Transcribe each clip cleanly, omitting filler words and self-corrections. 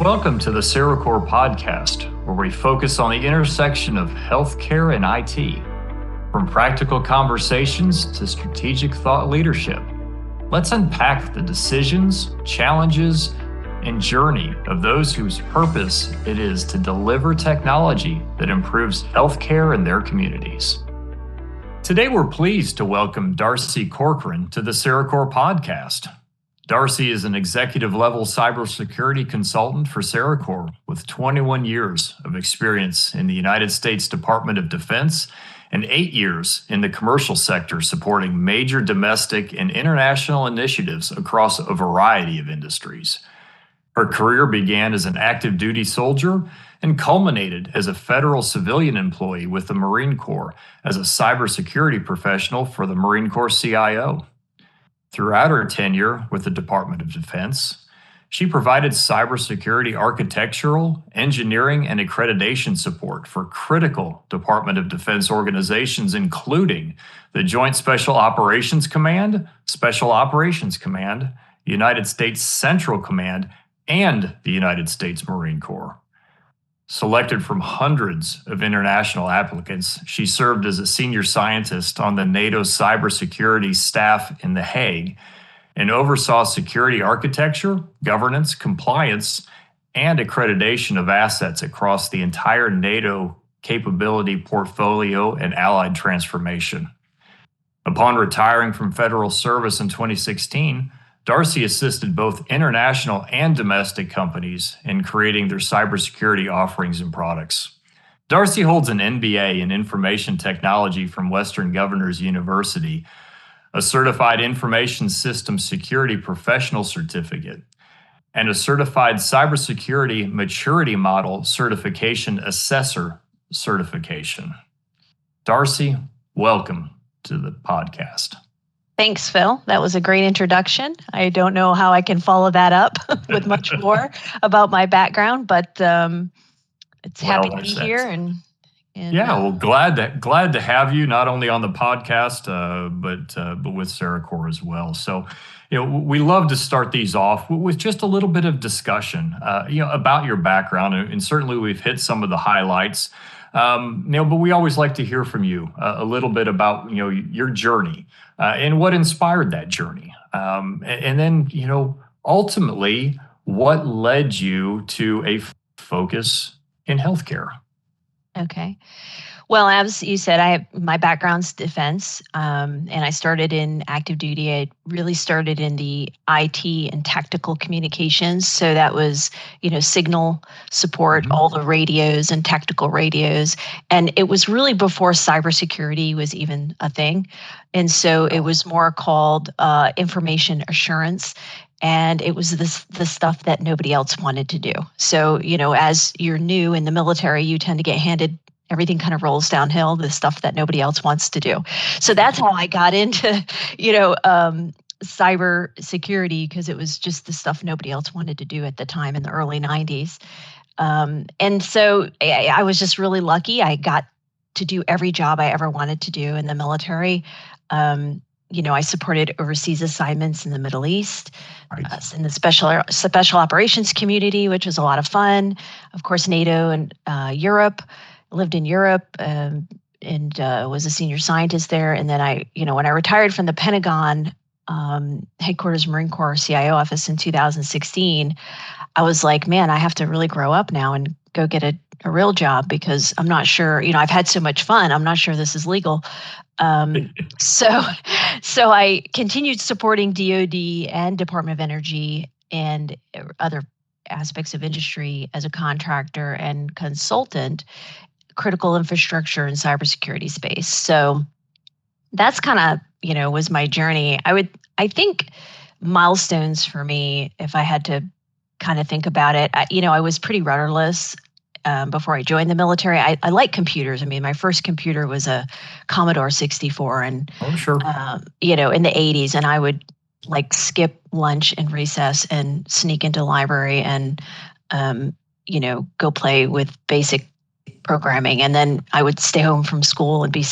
Welcome to the CyberCorp podcast, where we focus on the intersection of healthcare and IT. From practical conversations to strategic thought leadership, let's unpack the decisions, challenges, and journey of those whose purpose it is to deliver technology that improves healthcare in their communities. Today, we're pleased to welcome Darcy Corcoran to the CyberCorp podcast. Darcy is an executive-level cybersecurity consultant for CyberCorp with 21 years of experience in the United States Department of Defense and 8 years in the commercial sector supporting major domestic and international initiatives across a variety of industries. Her career began as an active duty soldier and culminated as a federal civilian employee with the Marine Corps as a cybersecurity professional for the Marine Corps CIO. Throughout her tenure with the Department of Defense, she provided cybersecurity architectural, engineering, and accreditation support for critical Department of Defense organizations, including the Joint Special Operations Command, United States Central Command, and the United States Marine Corps. Selected from hundreds of international applicants, she served as a senior scientist on the NATO cybersecurity staff in The Hague and oversaw security architecture, governance, compliance, and accreditation of assets across the entire NATO capability portfolio and allied transformation. Upon retiring from federal service in 2016, Darcy assisted both international and domestic companies in creating their cybersecurity offerings and products. Darcy holds an MBA in Information Technology from Western Governors University, a Certified Information Systems Security Professional Certificate, and a Certified Cybersecurity Maturity Model Certification Assessor certification. Darcy, welcome to the podcast. Thanks, Phil. That was a great introduction. I don't know how I can follow that up with much more about my background, but it's happy to be here. And glad to have you not only on the podcast, but with CyberCorp as well. So, we love to start these off with just a little bit of discussion, about your background, and certainly we've hit some of the highlights. But we always like to hear from you a little bit about, your journey and what inspired that journey. And then, ultimately, what led you to a focus in healthcare? Okay. Well, as you said, my background's defense, and I started in active duty. I really started in the IT and tactical communications. So that was, signal support, all the radios and tactical radios. And it was really before cybersecurity was even a thing. And so it was more called information assurance. And it was the stuff that nobody else wanted to do. So, as you're new in the military, you tend to get handed everything kind of rolls downhill, the stuff that nobody else wants to do. So that's how I got into, cyber security, because it was just the stuff nobody else wanted to do at the time in the early 90s. And so I was just really lucky. I got to do every job I ever wanted to do in the military. I supported overseas assignments in the Middle East, in the special operations community, which was a lot of fun. Of course, NATO and Europe. Lived in Europe and was a senior scientist there. And then when I retired from the Pentagon headquarters Marine Corps CIO office in 2016, I was like, man, I have to really grow up now and go get a real job, because I'm not sure, I've had so much fun. I'm not sure this is legal. So I continued supporting DoD and Department of Energy and other aspects of industry as a contractor and consultant, critical infrastructure and cybersecurity space. So that's kind of, was my journey. I think milestones for me, if I had to kind of think about it, I was pretty rudderless before I joined the military. I like computers. I mean, my first computer was a Commodore 64 and, in the 80s. And I would skip lunch and recess and sneak into the library and, go play with basic programming. And then I would stay home from school and be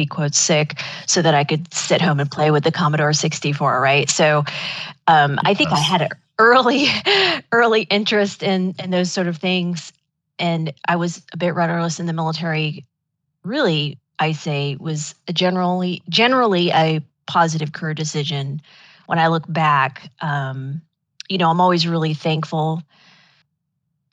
quote sick, so that I could sit home and play with the Commodore 64, right? So I think I had early early interest in those sort of things. And I was a bit rudderless in the military. Really, I say was generally a positive career decision. When I look back, I'm always really thankful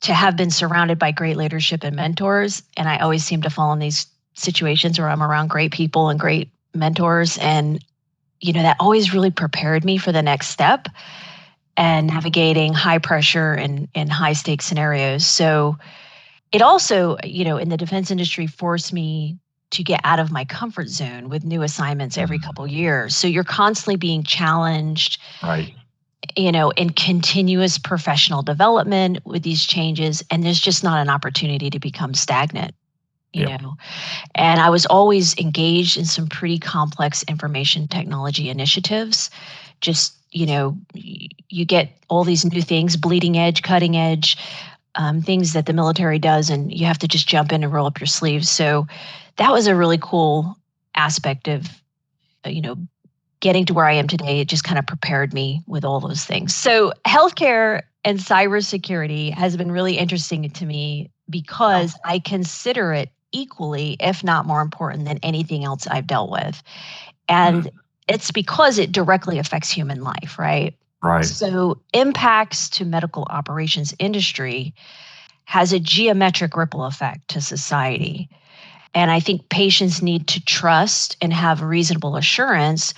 to have been surrounded by great leadership and mentors. And I always seem to fall in these situations where I'm around great people and great mentors. And, that always really prepared me for the next step and navigating high pressure and high stakes scenarios. So it also, in the defense industry forced me to get out of my comfort zone with new assignments every couple years. So you're constantly being challenged, Right. In continuous professional development with these changes. And there's just not an opportunity to become stagnant, Yep. And I was always engaged in some pretty complex information technology initiatives. Just, you get all these new things, bleeding edge, cutting edge, things that the military does, and you have to just jump in and roll up your sleeves. So that was a really cool aspect of, getting to where I am today. It just kind of prepared me with all those things. So healthcare and cybersecurity has been really interesting to me because I consider it equally, if not more important than anything else I've dealt with. And it's because it directly affects human life, right? Right. So impacts to medical operations industry has a geometric ripple effect to society. And I think patients need to trust and have reasonable assurance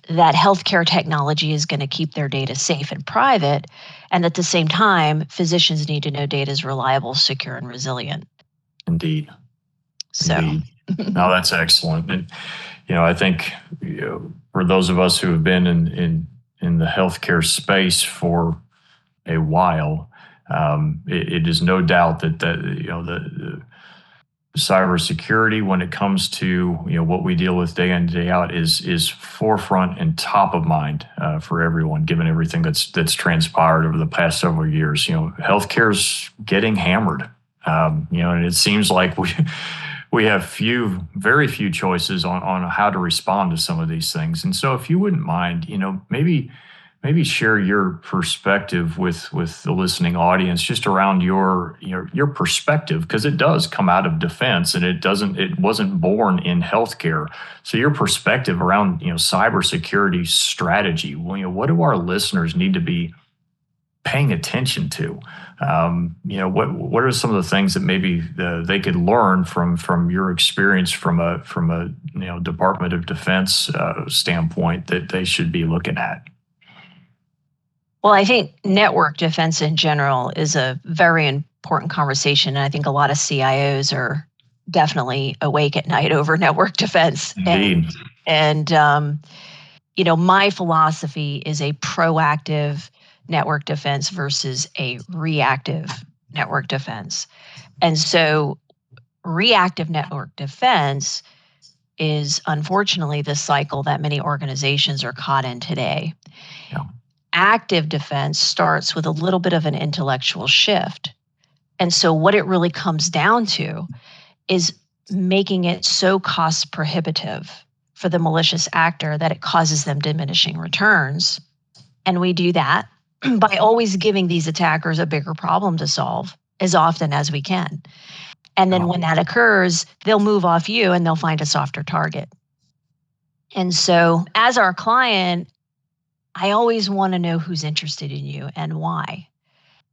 that healthcare technology is going to keep their data safe and private. And at the same time, physicians need to know data is reliable, secure, and resilient. Indeed. So, Indeed. No, that's excellent. And, I think for those of us who have been in the healthcare space for a while, it is no doubt that the cybersecurity, when it comes to what we deal with day in day out, is forefront and top of mind for everyone, given everything that's transpired over the past several years. Healthcare's getting hammered, and it seems like we have very few choices on how to respond to some of these things. And so, if you wouldn't mind, maybe share your perspective with the listening audience, just around your perspective, because it does come out of defense and it wasn't born in healthcare. So your perspective around cybersecurity strategy. What do our listeners need to be paying attention to? What are some of the things that maybe they could learn from your experience from a Department of Defense standpoint that they should be looking at? Well, I think network defense in general is a very important conversation. And I think a lot of CIOs are definitely awake at night over network defense. Indeed. And my philosophy is a proactive network defense versus a reactive network defense. And so reactive network defense is unfortunately the cycle that many organizations are caught in today. Yeah. Active defense starts with a little bit of an intellectual shift. And so what it really comes down to is making it so cost prohibitive for the malicious actor that it causes them diminishing returns. And we do that by always giving these attackers a bigger problem to solve as often as we can. And then when that occurs, they'll move off you and they'll find a softer target. And so as our client, I always want to know who's interested in you and why.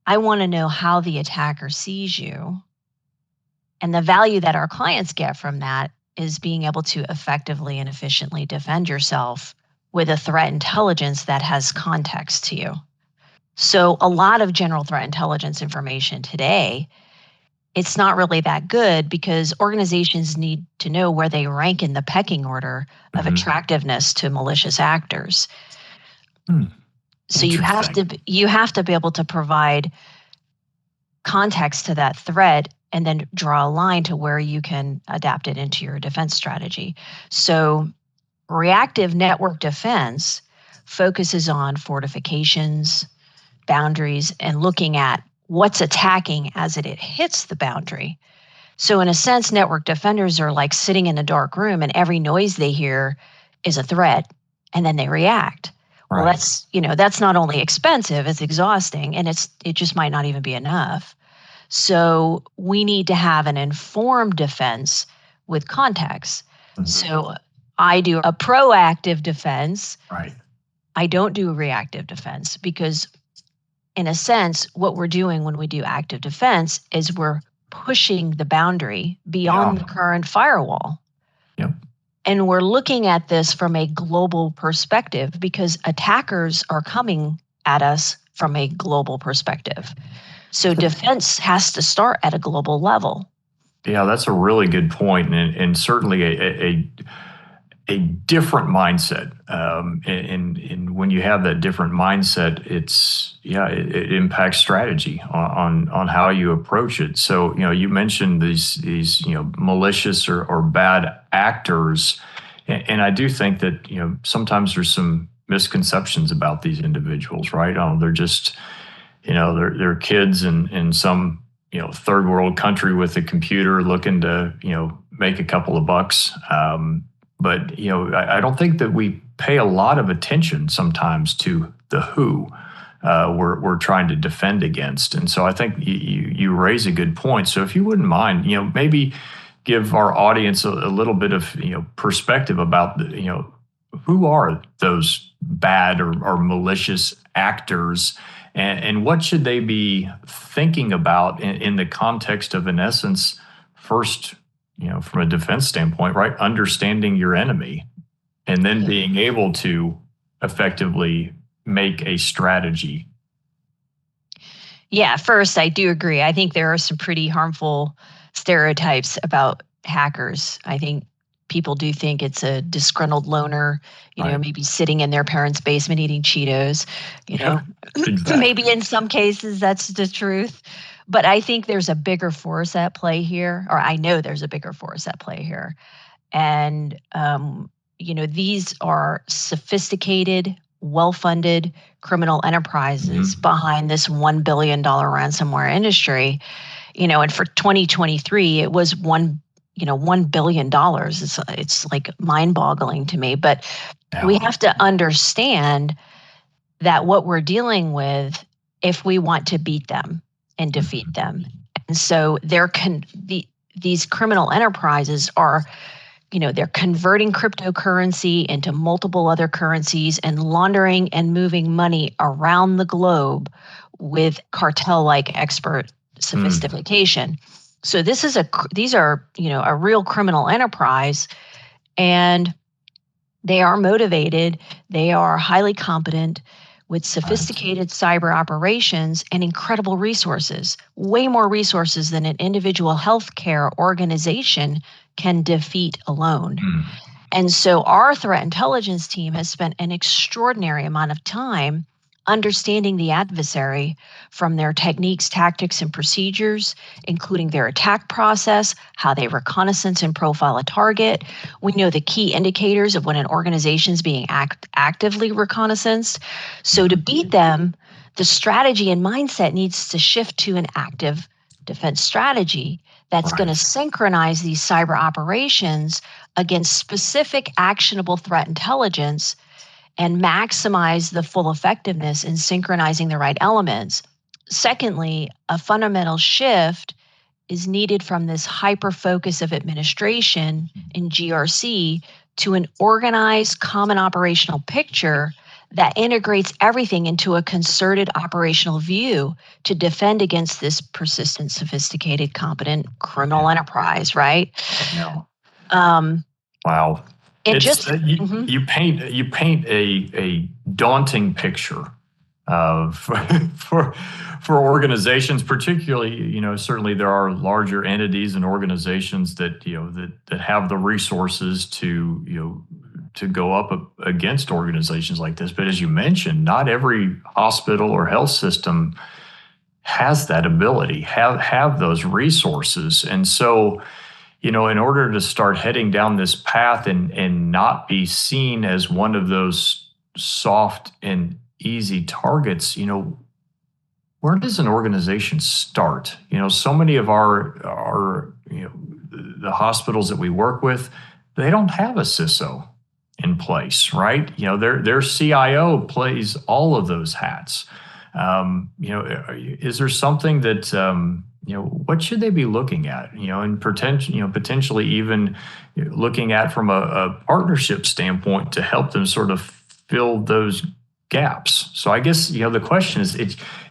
I want to know how the attacker sees you. And the value that our clients get from that is being able to effectively and efficiently defend yourself with a threat intelligence that has context to you. So a lot of general threat intelligence information today, it's not really that good because organizations need to know where they rank in the pecking order of attractiveness to malicious actors. So you have to be able to provide context to that threat and then draw a line to where you can adapt it into your defense strategy. So reactive network defense focuses on fortifications, boundaries, and looking at what's attacking as it hits the boundary. So in a sense, network defenders are like sitting in a dark room and every noise they hear is a threat, and then they react. Well, Right. that's not only expensive, it's exhausting, and it just might not even be enough. So we need to have an informed defense with context. Mhm. So I do a proactive defense. Right. I don't do a reactive defense because, in a sense, what we're doing when we do active defense is we're pushing the boundary beyond Yeah. the current firewall. Yep. And we're looking at this from a global perspective because attackers are coming at us from a global perspective. So defense has to start at a global level. Yeah, that's a really good point, and certainly a different mindset. And when you have that different mindset, it impacts strategy on how you approach it. So you mentioned these malicious or bad actors, and I do think that sometimes there's some misconceptions about these individuals, right? They're just they're kids in some third world country with a computer looking to make a couple of bucks. But I don't think that we pay a lot of attention sometimes to the who we're trying to defend against. And so I think you raise a good point. So if you wouldn't mind, maybe give our audience a little bit of perspective about who are those bad or malicious actors, and what should they be thinking about in the context of, in essence, first, from a defense standpoint, right? Understanding your enemy and then being able to effectively make a strategy. Yeah, first, I do agree. I think there are some pretty harmful stereotypes about hackers. I think people do think it's a disgruntled loner, Right. maybe sitting in their parents' basement eating Cheetos, Yep. Exactly. maybe in some cases that's the truth. But I think there's a bigger force at play here, or I know there's a bigger force at play here. And, these are sophisticated, well-funded criminal enterprises Mhm. behind this $1 billion ransomware industry. And for 2023, it was $1 billion. It's like mind-boggling to me. But we Yeah. have to understand that what we're dealing with, if we want to beat them and defeat Mhm. them. And so these criminal enterprises are, they're converting cryptocurrency into multiple other currencies and laundering and moving money around the globe with cartel-like expert sophistication. So these are, a real criminal enterprise, and they are motivated, they are highly competent with sophisticated cyber operations and incredible resources, way more resources than an individual healthcare organization can defeat alone. Mm. And so our threat intelligence team has spent an extraordinary amount of time understanding the adversary from their techniques, tactics, and procedures, including their attack process, how they reconnaissance and profile a target. We know the key indicators of when an organization is being actively reconnaissanced. So to beat them, the strategy and mindset needs to shift to an active defense strategy that's going to synchronize these cyber operations against specific actionable threat intelligence and maximize the full effectiveness in synchronizing the right elements. Secondly, a fundamental shift is needed from this hyper focus of administration in GRC to an organized common operational picture that integrates everything into a concerted operational view to defend against this persistent, sophisticated, competent criminal enterprise, right? Yeah. You Wow. You paint a daunting picture of for organizations, particularly, certainly there are larger entities and organizations that that have the resources to go up against organizations like this. But as you mentioned, not every hospital or health system has that ability, have those resources. And so, in order to start heading down this path and not be seen as one of those soft and easy targets, where does an organization start? So many of our the hospitals that we work with, they don't have a CISO. in place, right? Their CIO plays all of those hats. Is there something that what should they be looking at? And potentially even looking at from a partnership standpoint to help them sort of fill those gaps. So I guess the question is,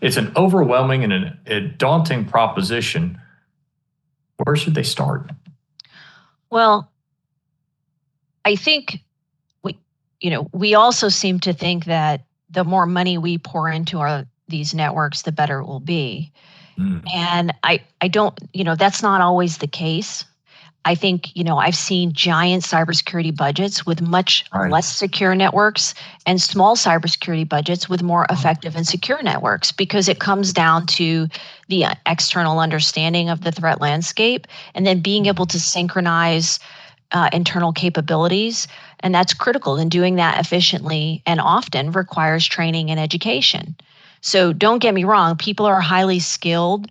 it's an overwhelming and a daunting proposition. Where should they start? Well, I think we also seem to think that the more money we pour into these networks, the better it will be. And I don't, that's not always the case. I think, I've seen giant cybersecurity budgets with much less secure networks and small cybersecurity budgets with more effective and secure networks, because it comes down to the external understanding of the threat landscape and then being able to synchronize internal capabilities. And that's critical. And doing that efficiently and often requires training and education. So don't get me wrong, people are highly skilled.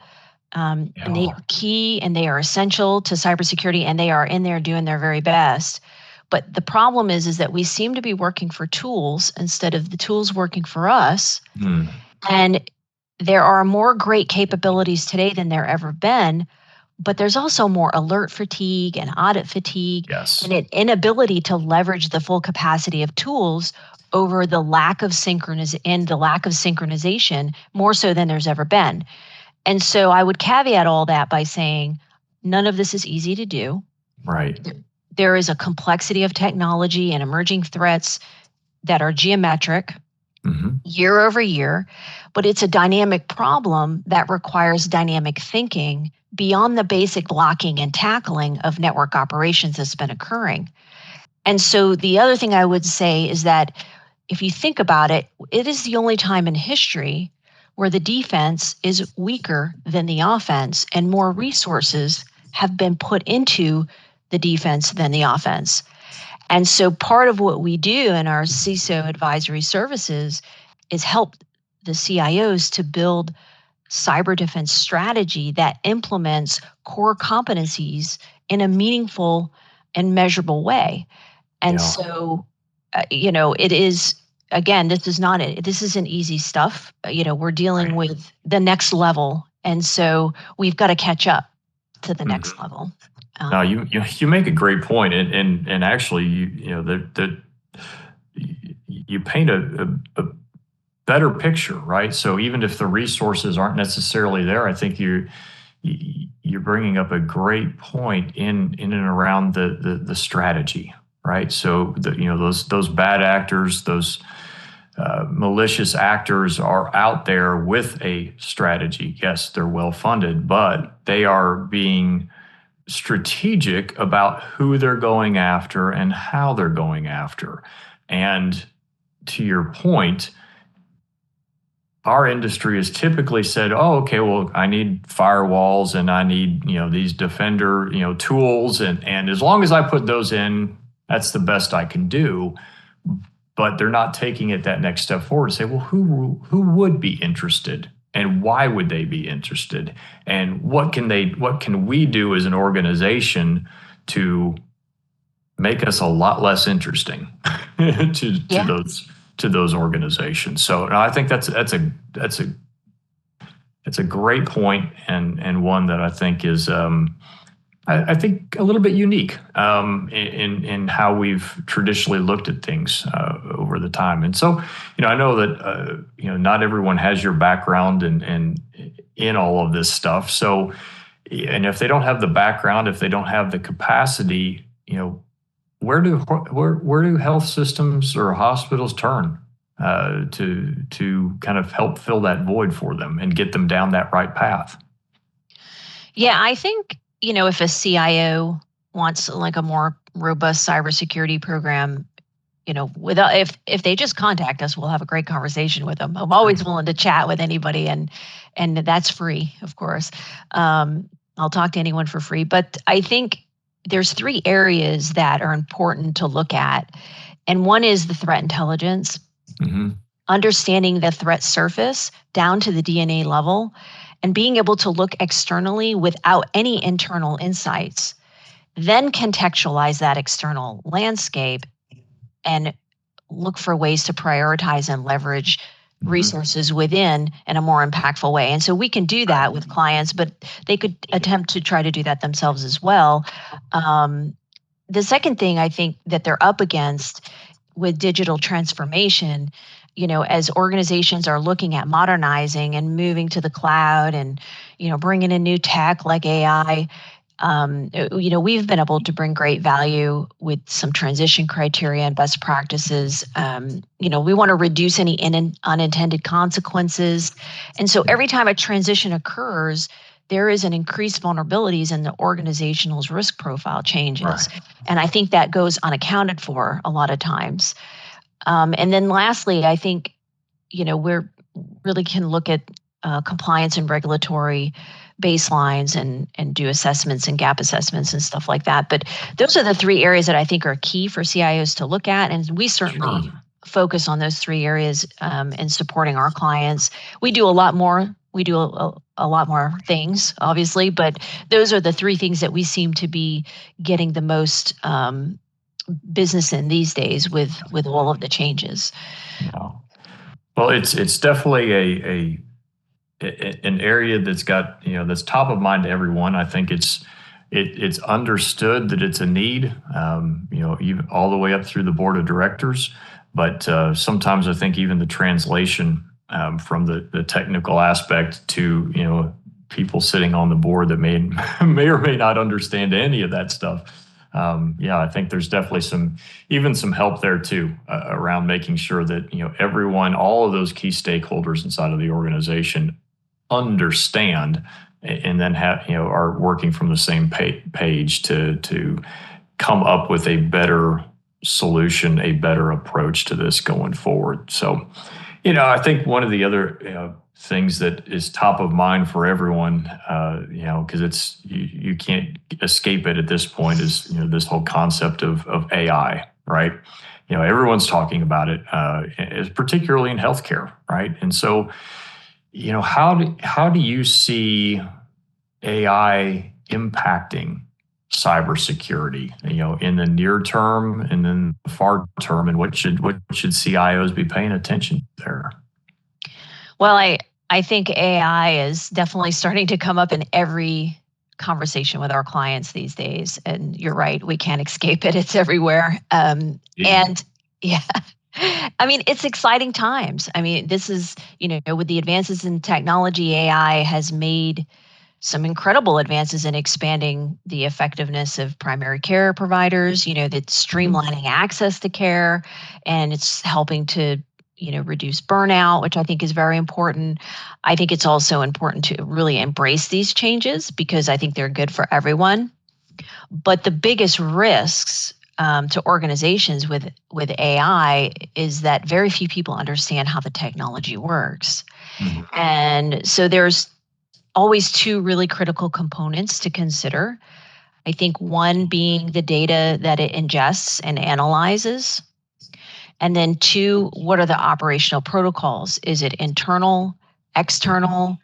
And they are key and they are essential to cybersecurity, and they are in there doing their very best. But the problem is that we seem to be working for tools instead of the tools working for us. And there are more great capabilities today than there ever been, but there's also more alert fatigue and audit fatigue and an inability to leverage the full capacity of tools over the lack of synchronization, more so than there's ever been. And so I would caveat all that by saying none of this is easy to do. Right. There is a complexity of technology and emerging threats that are geometric year over year, but it's a dynamic problem that requires dynamic thinking beyond the basic blocking and tackling of network operations that's been occurring. And so the other thing I would say is that if you think about it, it is the only time in history where the defense is weaker than the offense and more resources have been put into the defense than the offense. And so part of what we do in our CISO advisory services is help the CIOs to build cyber defense strategy that implements core competencies in a meaningful and measurable way. And so, it is, again, this isn't easy stuff. We're dealing with the next level. And so we've got to catch up to the next level. No, you make a great point, and actually, you paint a better picture, right? So even if the resources aren't necessarily there, I think you're bringing up a great point in and around the strategy, right? So those bad actors, those malicious actors are out there with a strategy. Yes, they're well funded, but they are being strategic about who they're going after and how they're going after. And to your point, our industry has typically said, oh, okay, well, I need firewalls and I need, these defender, tools. And as long as I put those in, that's the best I can do. But they're not taking it that next step forward to say, well, who would be interested? And why would they be interested? And what can we do as an organization to make us a lot less interesting to those organizations? So I think that's a great point, and one that I think is I think a little bit unique in how we've traditionally looked at things over the time. And so, I know that not everyone has your background and in all of this stuff. So, and if they don't have the background, if they don't have the capacity, where do health systems or hospitals turn to kind of help fill that void for them and get them down that right path? Yeah, I think, if a CIO wants like a more robust cybersecurity program, if they just contact us, we'll have a great conversation with them. I'm always willing to chat with anybody, and that's free, of course. I'll talk to anyone for free. But I think there's 3 areas that are important to look at. And one is the threat intelligence, understanding the threat surface down to the DNA level, and being able to look externally without any internal insights, then contextualize that external landscape and look for ways to prioritize and leverage resources within in a more impactful way. And so we can do that with clients, but they could attempt to try to do that themselves as well. The second thing I think that they're up against with digital transformation, as organizations are looking at modernizing and moving to the cloud and, bringing in new tech like AI, we've been able to bring great value with some transition criteria and best practices. We want to reduce any unintended consequences. And so every time a transition occurs, there is an increased vulnerabilities and the organizational's risk profile changes. Right. And I think that goes unaccounted for a lot of times. And then lastly, I think, we're really can look at compliance and regulatory baselines and do assessments and gap assessments and stuff like that. But those are the three areas that I think are key for CIOs to look at. And we certainly focus on those three areas in supporting our clients. We do a lot more. We do a lot more things, obviously, but those are the three things that we seem to be getting the most business in these days with all of the changes. Yeah. Well, it's definitely an area that's got, that's top of mind to everyone. I think it's understood that it's a need, even all the way up through the board of directors. But sometimes I think even the translation from the technical aspect to, people sitting on the board that may or may not understand any of that stuff. I think there's definitely some help there too, around making sure that, everyone, all of those key stakeholders inside of the organization understand and then are working from the same page to come up with a better solution, a better approach to this going forward. So, I think one of the other things that is top of mind for everyone, because it's you can't escape it at this point, is this whole concept of AI, right? Everyone's talking about it, particularly in healthcare, right? And so, how do you see AI impacting cybersecurity, in the near term and then the far term, and what should CIOs be paying attention to there? Well, I think AI is definitely starting to come up in every conversation with our clients these days. And you're right, we can't escape it. It's everywhere. And yeah, it's exciting times. This is, with the advances in technology, AI has made some incredible advances in expanding the effectiveness of primary care providers, that's streamlining access to care, and it's helping to, reduce burnout, which I think is very important. I think it's also important to really embrace these changes because I think they're good for everyone. But the biggest risks to organizations with AI is that very few people understand how the technology works. Mm-hmm. And so there's always two really critical components to consider. I think one being the data that it ingests and analyzes. And then two, what are the operational protocols? Is it internal, external?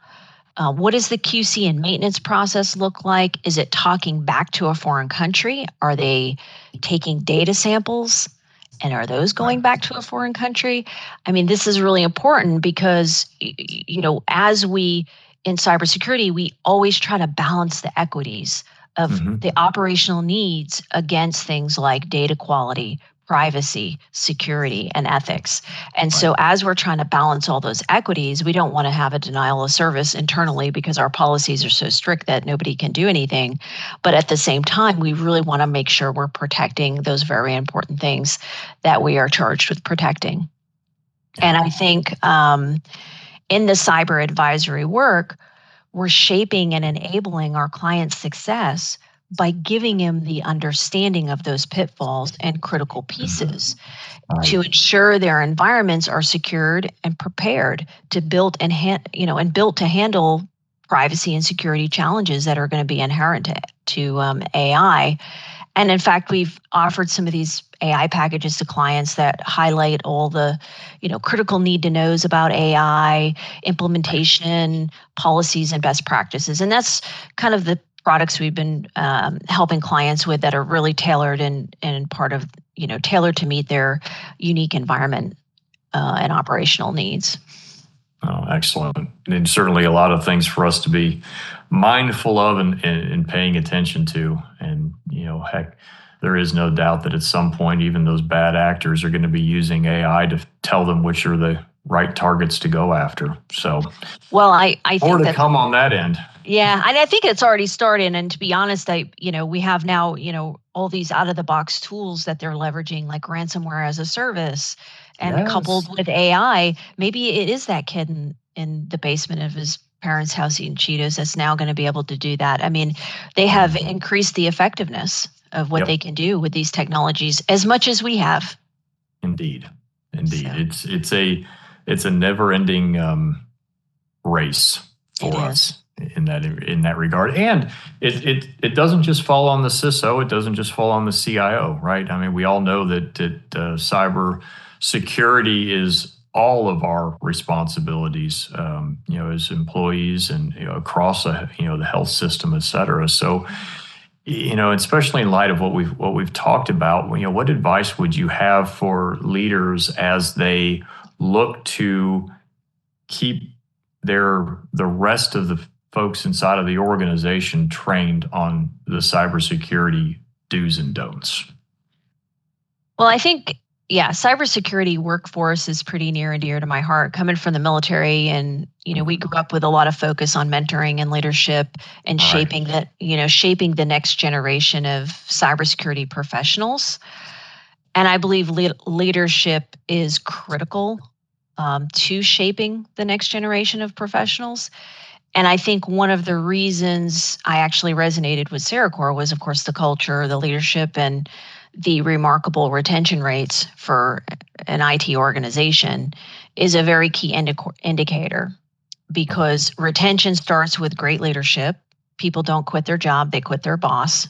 What does the QC and maintenance process look like? Is it talking back to a foreign country? Are they taking data samples? And are those going back to a foreign country? This is really important because, as we in cybersecurity, we always try to balance the equities of the operational needs against things like data quality, privacy, security, and ethics. And so as we're trying to balance all those equities, we don't want to have a denial of service internally because our policies are so strict that nobody can do anything. But at the same time, we really want to make sure we're protecting those very important things that we are charged with protecting. And I think in the cyber advisory work, we're shaping and enabling our clients' success by giving them the understanding of those pitfalls and critical pieces to ensure their environments are secured and prepared to build and built to handle privacy and security challenges that are going to be inherent to AI. And in fact, we've offered some of these AI packages to clients that highlight all the, critical need to knows about AI, implementation, policies, and best practices. And that's kind of the products we've been helping clients with that are really tailored and part of, tailored to meet their unique environment and operational needs. Oh, excellent. And certainly a lot of things for us to be mindful of and paying attention to. And, heck, there is no doubt that at some point, even those bad actors are going to be using AI to tell them which are the right targets to go after. So, well, I think more to come on that end. Yeah, and I think it's already started. And to be honest, we have now, all these out of the box tools that they're leveraging, like ransomware as a service, and Yes. coupled with AI, maybe it is that kid in the basement of his parents' house eating Cheetos that's now going to be able to do that. I mean, they have increased the effectiveness of what they can do with these technologies as much as we have. Indeed. So. It's a never-ending race for us in that regard. And it doesn't just fall on the CISO, it doesn't just fall on the CIO, right? I mean, we all know that cyber security is all of our responsibilities, as employees and across the health system, et cetera. So, especially in light of what we've talked about, what advice would you have for leaders as they look to keep the rest of the folks inside of the organization trained on the cybersecurity do's and don'ts? Well, I think, cybersecurity workforce is pretty near and dear to my heart. Coming from the military, and we grew up with a lot of focus on mentoring and leadership and shaping the next generation of cybersecurity professionals. And I believe leadership is critical to shaping the next generation of professionals. And I think one of the reasons I actually resonated with Ceracore was, of course, the culture, the leadership, and the remarkable retention rates for an IT organization is a very key indicator, because retention starts with great leadership. People don't quit their job, they quit their boss,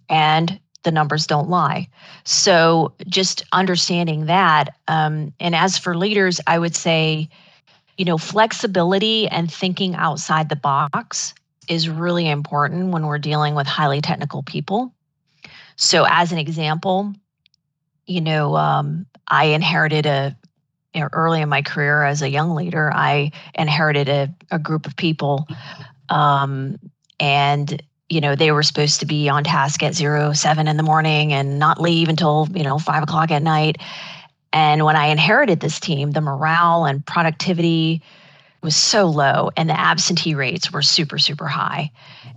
and the numbers don't lie. So just understanding that. And as for leaders, I would say, flexibility and thinking outside the box is really important when we're dealing with highly technical people. So as an example, I inherited early in my career as a young leader, I inherited a group of people, and they were supposed to be on task at 7 in the morning and not leave until 5 o'clock at night. And when I inherited this team, the morale and productivity was so low, and the absentee rates were super, super high.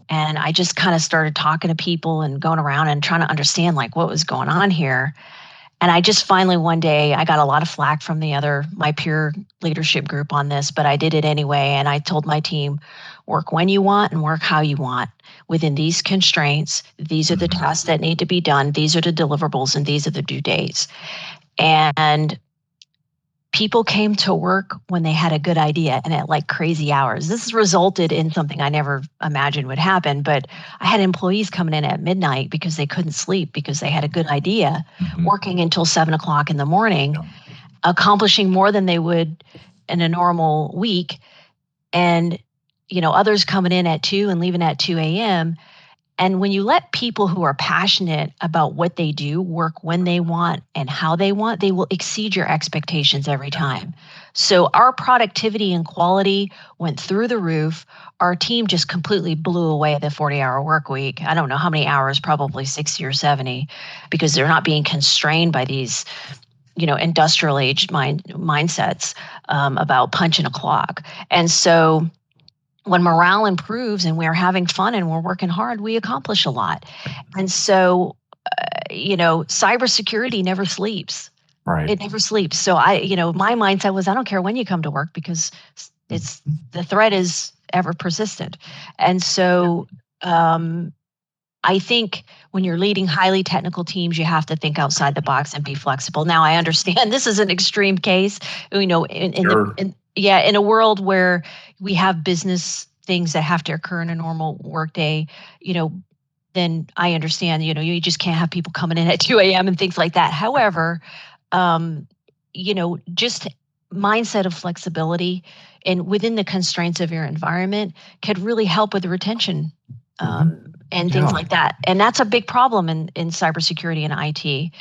And I just kind of started talking to people and going around and trying to understand what was going on here. And I just finally one day, I got a lot of flack from my peer leadership group on this, but I did it anyway. And I told my team, work when you want and work how you want within these constraints. These are the tasks that need to be done. These are the deliverables, and these are the due dates. And people came to work when they had a good idea and at crazy hours. This resulted in something I never imagined would happen, but I had employees coming in at midnight because they couldn't sleep because they had a good idea, working until 7 o'clock in the morning, accomplishing more than they would in a normal week. And, others coming in at 2 and leaving at 2 a.m. And when you let people who are passionate about what they do work when they want and how they want, they will exceed your expectations every time. So our productivity and quality went through the roof. Our team just completely blew away the 40-hour work week. I don't know how many hours, probably 60 or 70, because they're not being constrained by these industrial age mindsets about punching a clock. And so when morale improves and we're having fun and we're working hard, we accomplish a lot. And so, cybersecurity never sleeps. Right. It never sleeps. So my mindset was, I don't care when you come to work, because the threat is ever persistent. And so, I think when you're leading highly technical teams, you have to think outside the box and be flexible. Now, I understand this is an extreme case, in a world where we have business things that have to occur in a normal workday, then I understand, you just can't have people coming in at 2 a.m. and things like that. However, just mindset of flexibility and within the constraints of your environment could really help with the retention and things like that. And that's a big problem in cybersecurity and IT.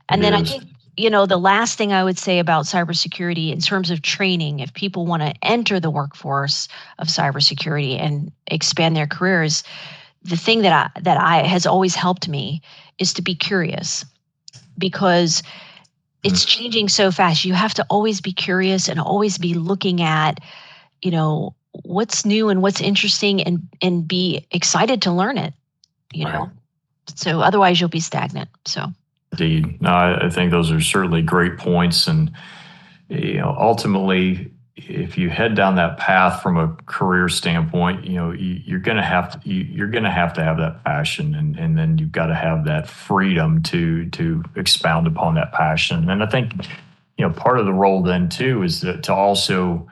And then I think, the last thing I would say about cybersecurity in terms of training, if people want to enter the workforce of cybersecurity and expand their careers, the thing that I has always helped me is to be curious, because it's changing so fast. You have to always be curious and always be looking at, what's new and what's interesting, and be excited to learn it, Right. So otherwise you'll be stagnant. So. Indeed. No, I think those are certainly great points. And, ultimately, if you head down that path from a career standpoint, you're going to have to have that passion, and then you've got to have that freedom to expound upon that passion. And I think, part of the role then too is to also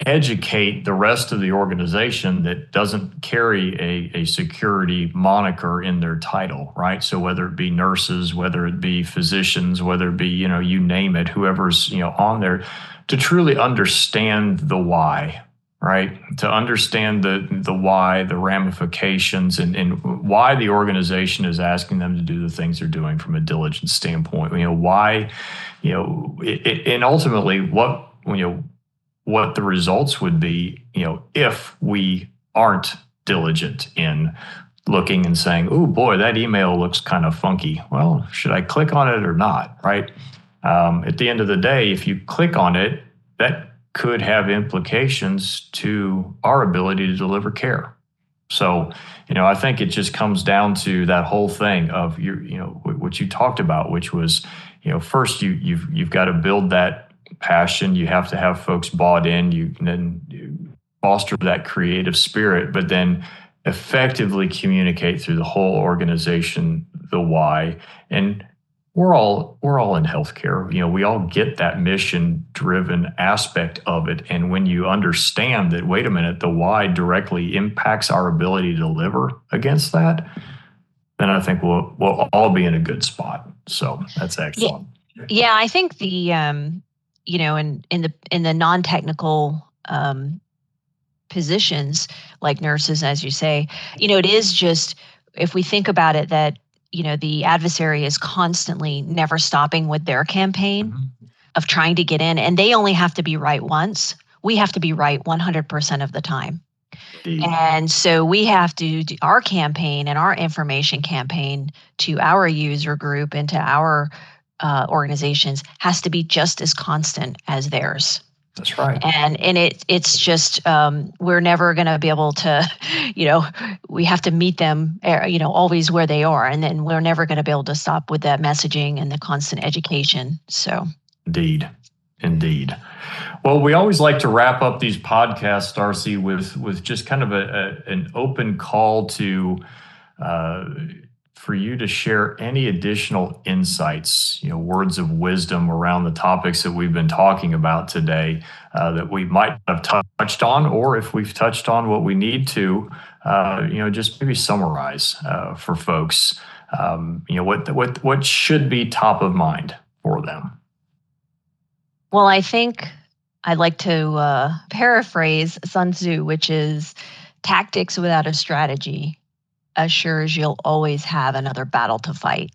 educate the rest of the organization that doesn't carry a security moniker in their title, right? So whether it be nurses, whether it be physicians, whether it be, you name it, whoever's, on there, to truly understand the why, right? To understand the why, the ramifications, and why the organization is asking them to do the things they're doing from a diligence standpoint. Why, and ultimately what the results would be, if we aren't diligent in looking and saying, oh boy, that email looks kind of funky. Well, should I click on it or not, right? At the end of the day, if you click on it, that could have implications to our ability to deliver care. So, I think it just comes down to that whole thing of what you talked about, which was, first you've got to build that passion. You have to have folks bought in. You foster that creative spirit, but then effectively communicate through the whole organization the why. And we're all in healthcare. We all get that mission-driven aspect of it. And when you understand that, wait a minute, the why directly impacts our ability to deliver against that, then I think we'll all be in a good spot. So that's excellent. Yeah, I think the in the non-technical positions like nurses, as you say, it is just, if we think about it, that the adversary is constantly never stopping with their campaign of trying to get in, and they only have to be right once. We have to be right 100% of the time. And so we have to do our campaign and our information campaign to our user group and to our organizations has to be just as constant as theirs. That's right. And it's just, we're never going to be able to, we have to meet them, always where they are. And then we're never going to be able to stop with that messaging and the constant education. So. Indeed. Well, we always like to wrap up these podcasts, Darcy, with just kind of an open call to, for you to share any additional insights, words of wisdom around the topics that we've been talking about today, that we might have touched on, or if we've touched on what we need to, just maybe summarize for folks, what should be top of mind for them. Well, I think I'd like to paraphrase Sun Tzu, which is, tactics without a strategy assures you'll always have another battle to fight.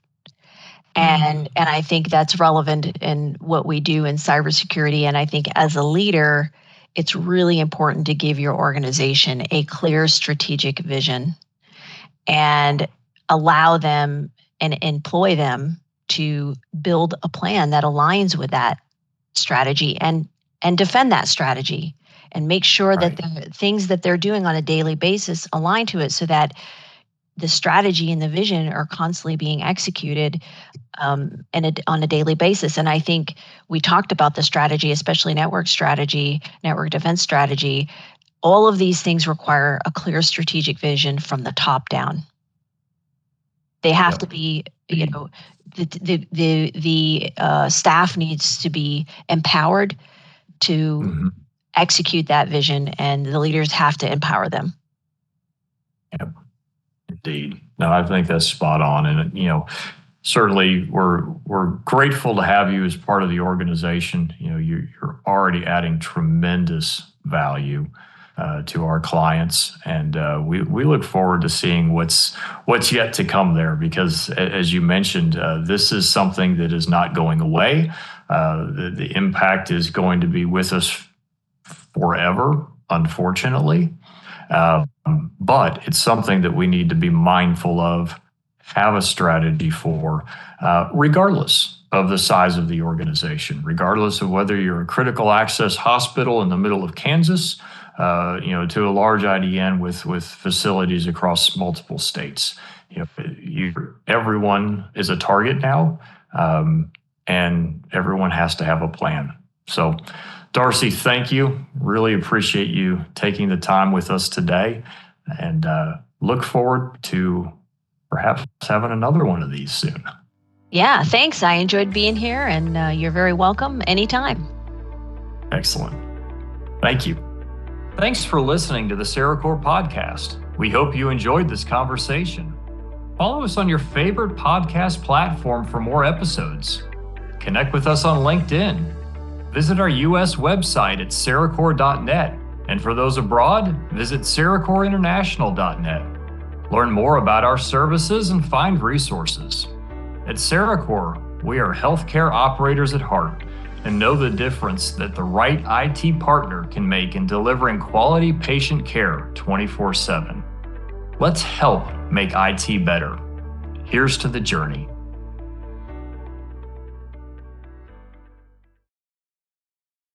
And I think that's relevant in what we do in cybersecurity. And I think as a leader, it's really important to give your organization a clear strategic vision and allow them and employ them to build a plan that aligns with that strategy and defend that strategy and make sure that the things that they're doing on a daily basis align to it, so that the strategy and the vision are constantly being executed on a daily basis. And I think we talked about the strategy, especially network strategy, network defense strategy. All of these things require a clear strategic vision from the top down. They have to be, the staff needs to be empowered to execute that vision, and the leaders have to empower them. Yep. Indeed. No, I think that's spot on. And, certainly we're grateful to have you as part of the organization. You're already adding tremendous value to our clients, and we look forward to seeing what's yet to come there. Because as you mentioned, this is something that is not going away. The impact is going to be with us forever, unfortunately. But it's something that we need to be mindful of, have a strategy for, regardless of the size of the organization, regardless of whether you're a critical access hospital in the middle of Kansas, to a large IDN with facilities across multiple states. Everyone is a target now, and everyone has to have a plan. So, Darcy, thank you. Really appreciate you taking the time with us today, and look forward to perhaps having another one of these soon. Yeah, thanks. I enjoyed being here, and you're very welcome anytime. Excellent. Thank you. Thanks for listening to the Cyricor podcast. We hope you enjoyed this conversation. Follow us on your favorite podcast platform for more episodes. Connect with us on LinkedIn. Visit our U.S. website at cyricor.net. And for those abroad, visit cyricorinternational.net. Learn more about our services and find resources. At Cyricor, we are healthcare operators at heart and know the difference that the right IT partner can make in delivering quality patient care 24/7. Let's help make IT better. Here's to the journey.